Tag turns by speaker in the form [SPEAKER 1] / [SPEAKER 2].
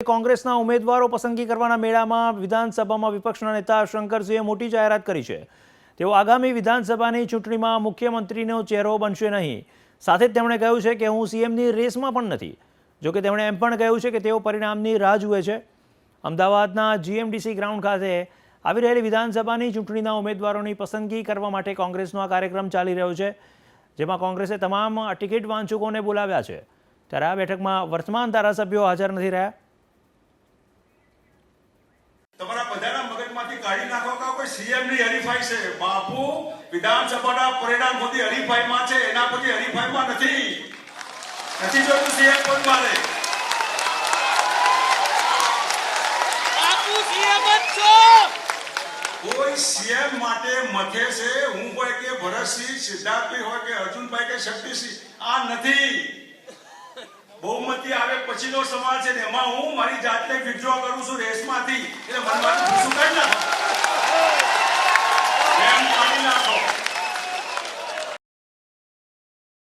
[SPEAKER 1] કોંગ્રેસના ઉમેદવારો પસંદગી કરવાના મેળામાં વિધાનસભામાં વિપક્ષના નેતા શંકરસિંહે મોટી જાહેરાત કરી છે। તેઓ આગામી વિધાનસભાની ચૂંટણીમાં મુખ્યમંત્રીનો ચહેરો બનશે નહીં। સાથે જ તેમણે કહ્યું છે કે હું સીએમની રેસમાં પણ નથી। જોકે તેમણે એમ પણ કહ્યું છે કે તેઓ પરિણામની રાહ જુએ છે। અમદાવાદના જીએમડીસી ગ્રાઉન્ડ ખાતે આવી રહેલી વિધાનસભાની ચૂંટણીના ઉમેદવારોની પસંદગી કરવા માટે કોંગ્રેસનો આ કાર્યક્રમ ચાલી રહ્યો છે, જેમાં કોંગ્રેસે તમામ ટિકિટ વાંચકોને બોલાવ્યા છે। ત્યારે આ બેઠકમાં વર્તમાન ધારાસભ્યો હાજર નથી રહ્યા।
[SPEAKER 2] તમારા બધાના મગજમાંથી કાઢી નાખો કે કોઈ સીએમની હરીફાઈ છે। બાપુ વિધાનસભાના પરિણામ સુધી હરીફાઈમાં છે, એના પછી હરીફાઈમાં નથી જોતું સીએમ કોણ મારે।
[SPEAKER 3] બાપુ સીએમ જ છો।
[SPEAKER 2] કોઈ સીએમ માટે મથે છે, હું હોય કે ભરતસિંહ, સિદ્ધાર્થભાઈ હોય કે અર્જુનભાઈ કે શક્તિસિંહ, આ નથી। બહુમતી આવે પછીનો સવાલ છે ને એમાં હું મારી જાતને વિડ્રો